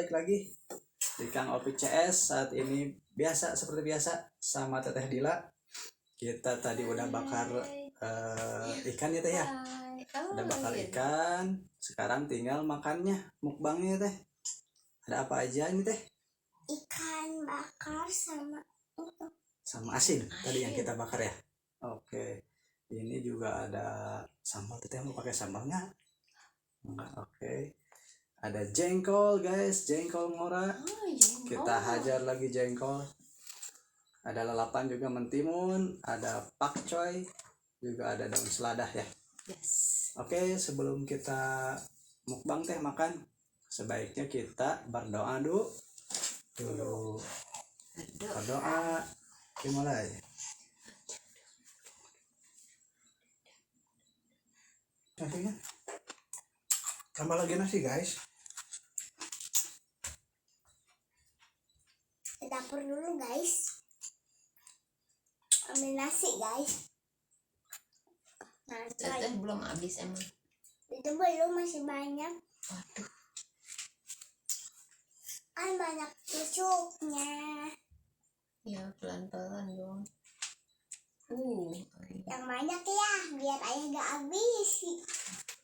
balik lagi di Kang Opi CS. Saat ini seperti biasa sama Teteh Dila. Kita tadi udah bakar ikan ya Teh ya. Udah bakar ikan. Sekarang tinggal makannya, mukbangnya Teh. Ada apa aja ini Teh? Ikan bakar sama asin tadi yang kita bakar ya. Oke. Ini juga ada sambal. Teteh mau pakai sambalnya? Enggak. Oke. Ada jengkol guys, jengkol ngora. Kita hajar lagi jengkol. Ada lalapan juga mentimun, ada pakcoy, juga ada daun seladah ya. Yes. Oke, sebelum kita mukbang Teh makan, sebaiknya kita berdoa dulu. Berdoa. Dimulai. Nasinya tambah lagi nasi guys. Ke dapur dulu guys, ambil nasi guys. Nah, Teteh belum habis emang. itu belum, masih banyak. Waduh. Kan banyak cucuknya. Ya pelan-pelan dong. Yang banyak ya, biar ayah gak habis.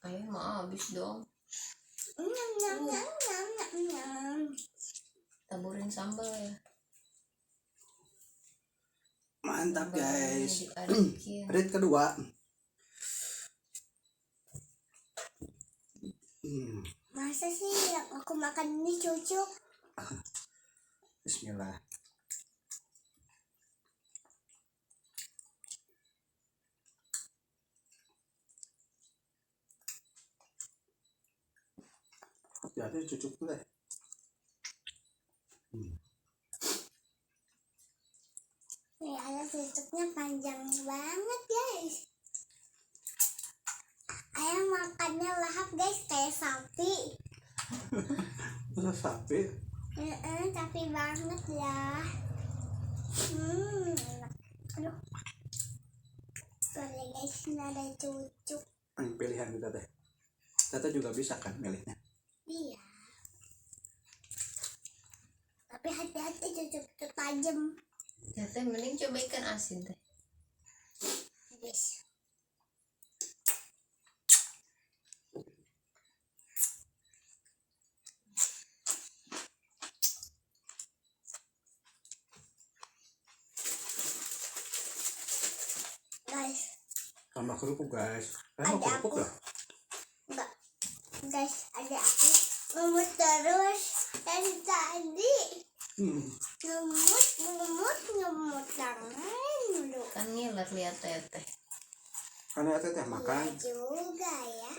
Ayah mau habis dong. Nyam nyam nyam nyam nyam nyam. Taburin sambal ya. Mantap guys. Diadikin. Red kedua. Masa sih yang aku makan ini cucuk? Bismillah. Jadi cucuk tuh deh. Nih ayah cucuknya panjang banget guys. Ayah makannya lahap guys, kayak sapi. Masa sapi? Sapi banget ya. Enak. Aduh. Boleh guys, ini ada cucuk. Pilihan kita deh. Kita juga bisa kan milihnya. Iya. Tapi hati-hati cucuk itu tajam. Teteh mending coba ikan asin teh. Guys. Guys, Tambah kerupuk guys. Mau ada kerupuk aku. ya? Enggak. Guys, ada aku ngemut terus dari tadi. Ngemut tangan dulu. Kan ngiler lihat teteh. Kan ya Teteh makan. Iya juga ya.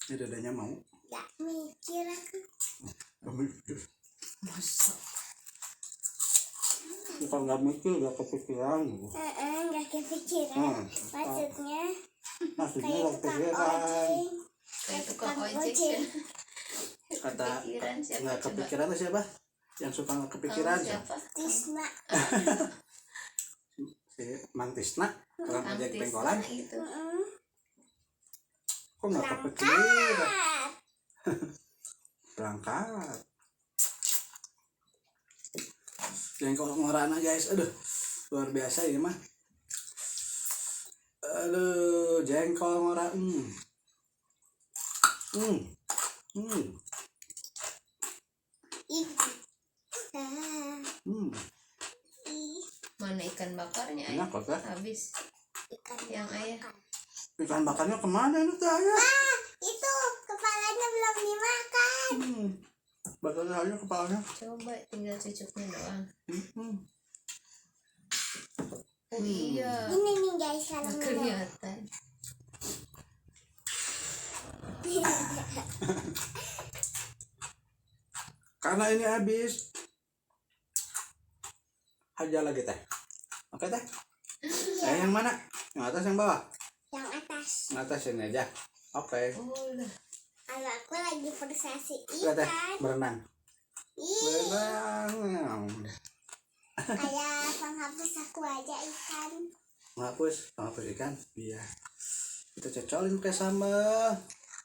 Ini dadanya mau. Gak mikir aku. Masa? Bukan nggak mikir, nggak kepikiran. Gak kepikiran. Maksudnya Maksudnya kayak nggak tukang kepikiran. ojek. Kayak tukang ojek ya. Kata Kepikiran siapa? nggak Coba. kepikiran tuh siapa? Yang suka nggak kepikiran Siapa? Tisna. si Mang Tisna, tukang Kang ojek Tisna pengkolan. itu. Kok nggak kepikiran? Berangkat. Jengkol ngorana guys, aduh luar biasa ini mah. Aduh jengkol ngora. Mana ikan bakarnya Enak ayah? kok Habis. Ikan Yang ayah. ikan bakarnya kemana itu teh ayah? Itu kepalanya belum dimakan. Bakarnya aja kepalanya. Coba tinggal cucuknya doang. Hmm. Iya. Ini nih guys, kalau Nggak minum. kelihatan. Karena ini habis. Aja lagi teh. Oke teh. Yang mana? Yang atas yang bawah? Yang atas. Yang atas ini aja. Oke. Udah. Kalau aku lagi prosesi Udah teh ikan. berenang. Ih, Berenang. kayak penghapus aku aja ikan. Menghapus ikan. Iya. Kita cocolin pakai sambal.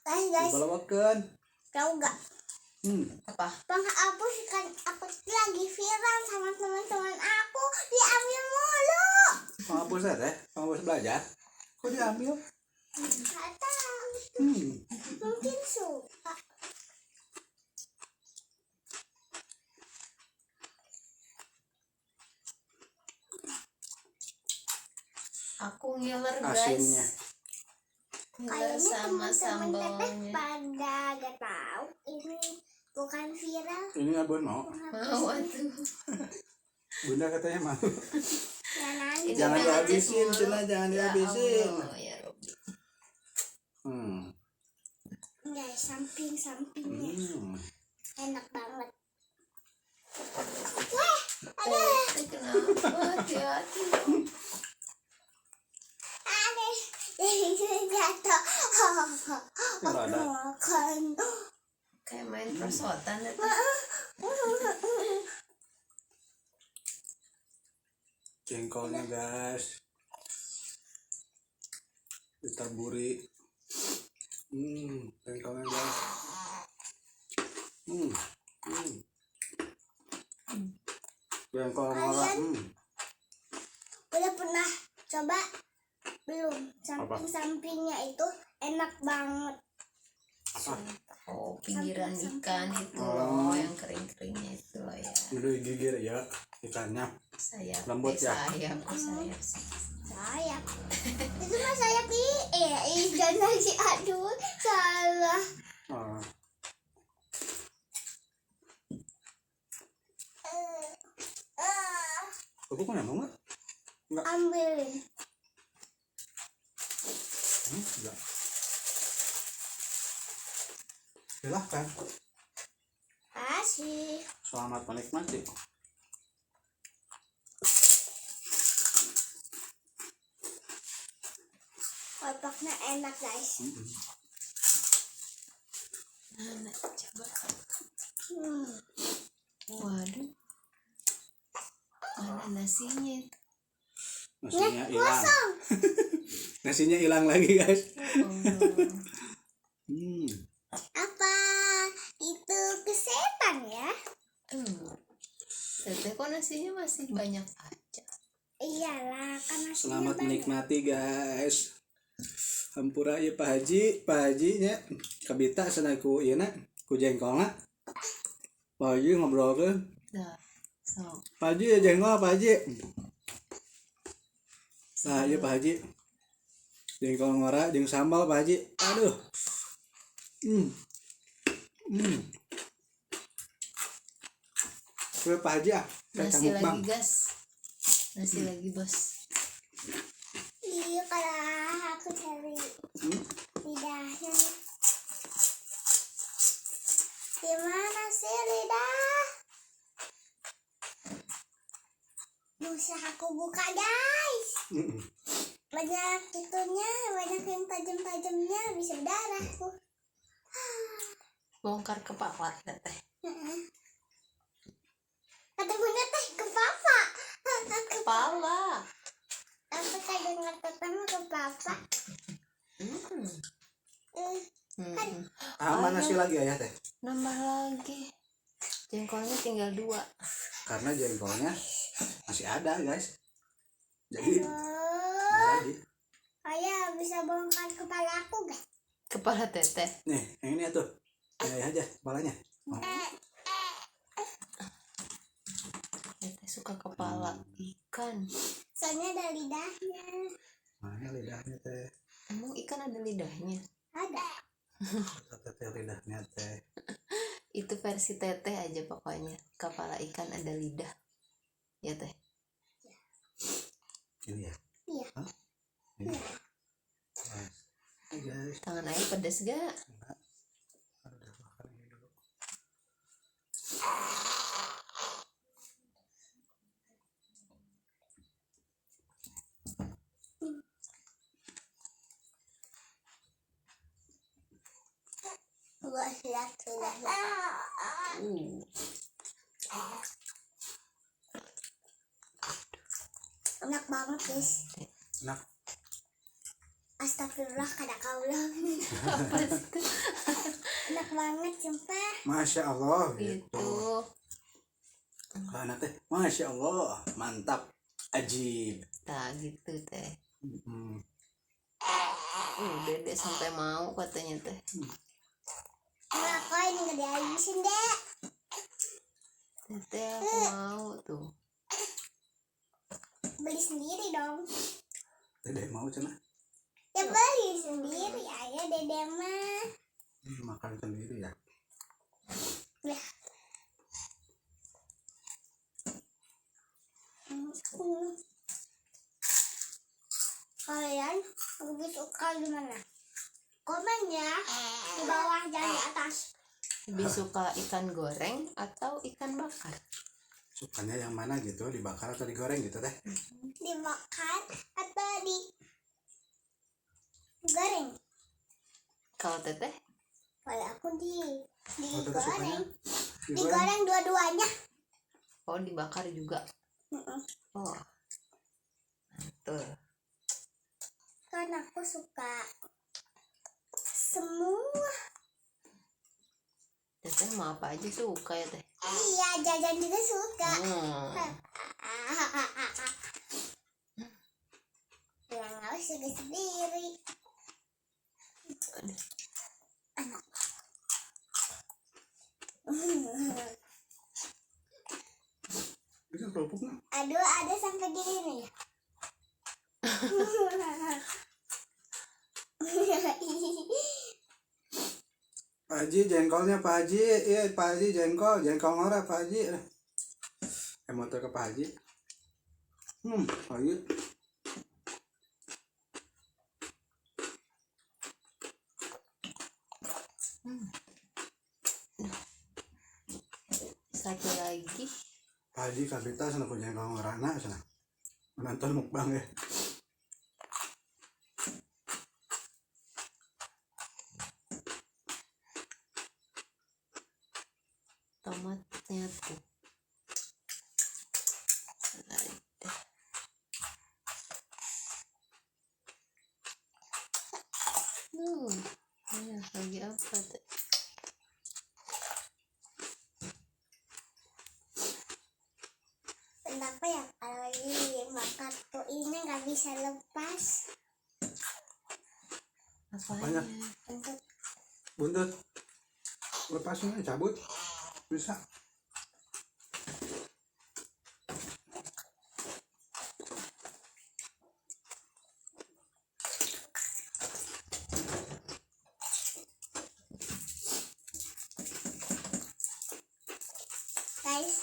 Guys, Dibalawakeun. tahu gak? Apa? Penghapus kan aku lagi viral sama teman-teman aku, diambil mulu. Penghapus teh, penghapus belajar. Kok diambil? Gak tahu, Hmm. mungkin suka. Aku ngiler Asinnya. guys. Ngiler Kayaknya sama teman-teman teteh sambalnya. pada gak tahu ini bukan viral. Ini abon mau. Mau atuh. Bunda katanya mau. Ya nanti. Jangan Ini dihabisin, mulu. Cina, jangan Ya dihabisin. Allah, ya Rabbi. Guys, samping-sampingnya enak banget. Kenapa? Hati-hati dong. Aneh, jadi jatuh. Aku Ada. makan. Kayak main persotan itu. Jengkolnya guys. Ditaburi. Jengkolnya guys. Jengkol ngorok. Udah pernah coba? Belum. Samping-sampingnya itu enak banget. Apa? Oh, pinggiran ikan itu Oh. loh, yang kering-keringnya itu loh ya. Udah gigir ya ikannya. Sayap. Lembut ya? Sayap, sayap. Sayap. Itu mah sayap ikan lagi. Aduh, salah. Oh. Aku kok nyambung nggak? Ambilin. Enggak. Silahkan. Asik. Selamat menikmati. Otaknya enak guys. Mana coba. Hmm. Waduh. Mana nasinya? Nasinya hilang. Kosong. Nasinya hilang lagi guys. Oh. Apa itu kesetan ya? Teteh kok nasinya masih banyak aja. Iyalah, karena Selamat menikmati guys. Hampura ieu Pak Haji nya kabita cenah ku ieu na ku jengkolna. Pak Haji ngobrolkeun. Dah. So. Pak Haji ya jengkol Pak Haji. Nah, ieu Pak Haji. Jengkol ngora jeung sambal Pak Haji. Aduh. Kue Pak Haji ah. Nasi lagi gas. Nasi lagi bos. iya kalau aku cari lidahnya. Gimana sih lidah? Bisa aku buka guys. Banyak itunya, banyak yang tajam-tajamnya, bisa berdarah tuh. Bongkar kepala teteh. Kata bunda teh ke papa. Kepala. Apa kayak dengar pertama ke papa? Mana nasi lagi ayah teh? Nambah lagi. Jengkolnya tinggal 2. Karena jengkolnya masih ada guys. Jadi lagi. Ayah bisa bongkar kepala aku gak? Kepala teteh. Nih, yang ini tuh. Ini aja kepalanya. Teteh suka kepala ikan. Soalnya ada lidahnya. Mana lidahnya teh? Emang ikan ada lidahnya? Ada. Teteh lidahnya teh. Itu versi teteh aja pokoknya. Kepala ikan ada lidah. Ya teh. Ini ya. Iya. Hah? Ini. Yes. Hai guys. Tangan ayah pedas gak? Udah makan ini dulu. Gua lihat sudah. Enak banget guys. Enak. Astagfirullah kada kaulah. Apa sih? Enak banget sumpah. Masya Allah Gitu. gitu. Anak teh Masya Allah mantap ajib. Nah gitu teh. Hmm. Dede sampai mau katanya teh. Nah, kok ini gak dihabisin dek. Tete aku mau tuh. Beli sendiri dong. Dede mau cina Ya beli sendiri aja dede mah. makan sendiri ya. Ya. Kalian lebih suka gimana? Komen ya di bawah dan di atas. Lebih suka ikan goreng atau ikan bakar? Sukanya yang mana gitu, dibakar atau digoreng gitu teh? Dimakan atau digoreng? Kalau teteh? Kalau aku Oh, teteh sukanya digoreng. digoreng. Digoreng dua-duanya. Oh dibakar juga. Mm-mm. Oh mantul. Kan aku suka semua. Teteh mau apa aja suka ya teh? Iya, jajan juga suka. Ya nggak usah sendiri. Bisa kerupuknya. Aduh, ada sampai gini nih. Pak Haji jengkolnya Pak Haji, iya Pak Haji jengkol ngora Pak Haji. Motor ke Pak Haji. Pak Haji. Satu lagi. Pak Haji kabita sana ku jengkol ngorana sana. Menonton mukbang ya. Tomatnya tuh. Ya, lagi apa teh? Kenapa ya kalau lagi makan tuh ini nggak bisa lepas Apanya? untuk Buntut. Lepasnya cabut. Bisa. guys.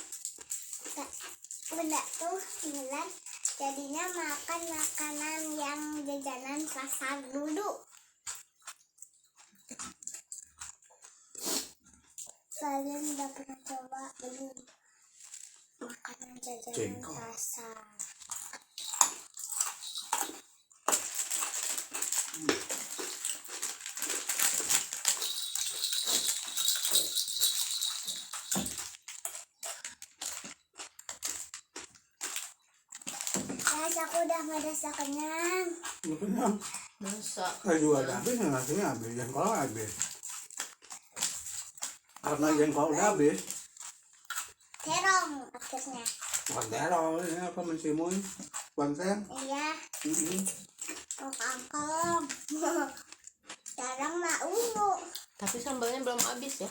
Benda tuh bilang jadinya makan makanan yang jajanan pasar dulu. Kalian udah pernah coba beli makanan jajanan Jengkol. pasar? Guys, aku udah merasa kenyang. Lu kenyang. Masa? Kayak juga ada habis yang nasinya habis, jengkol habis. Karena jengkol udah habis, Terong akhirnya. bukan terong, ini apa mensimun, konten. Iya, oh kangkong. Terong mah ungu. Tapi sambalnya belum habis ya?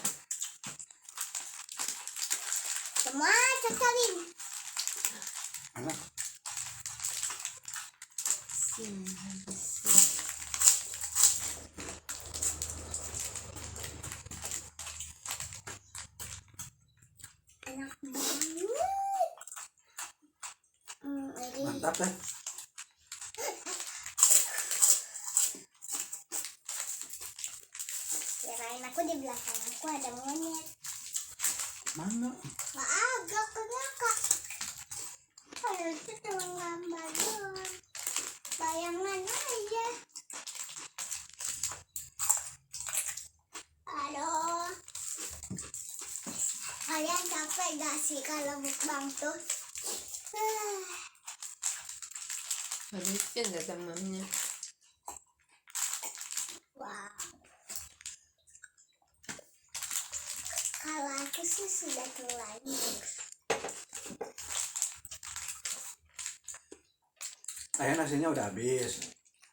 Semua cocokin. Enak. Habis. Enak banget. Lagi. Mantap ya. Kirain aku di belakang aku ada monyet. Mana? Nggak ada kak. Kalau itu cuma gambar doang. Bayangan aja. Halo. Kalian capek gak sih kalau mukbang tuh? Habisin gak temannya? Wow. Kalau aku sih sudah terlanjur. Nasinya udah habis,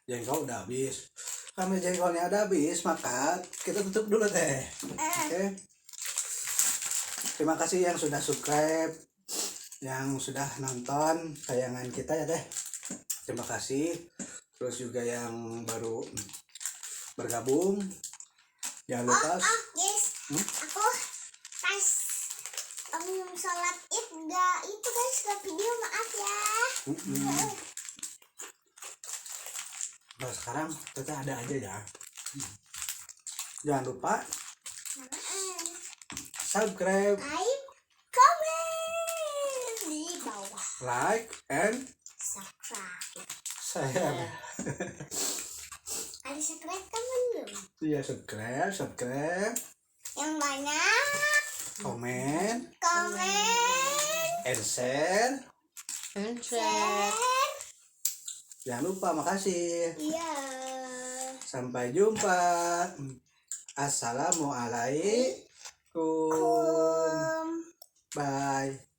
jengkol udah habis. Karena jengkolnya udah habis, maka kita tutup dulu teh. Oke. Terima kasih yang sudah subscribe, yang sudah nonton tayangan kita ya teh. Terima kasih. Terus juga yang baru bergabung, jangan lupa. Guys, aku pas sholat id gak itu guys, gak video, maaf ya. Nah, sekarang kita ada aja ya. Jangan lupa subscribe, Comment di bawah, like, and subscribe. share. Ada subscribe kan belum? Iya, subscribe, Yang banyak komen, komen, and share. Share. Jangan lupa, makasih. Iya. Sampai jumpa. Assalamualaikum. Kum. Bye.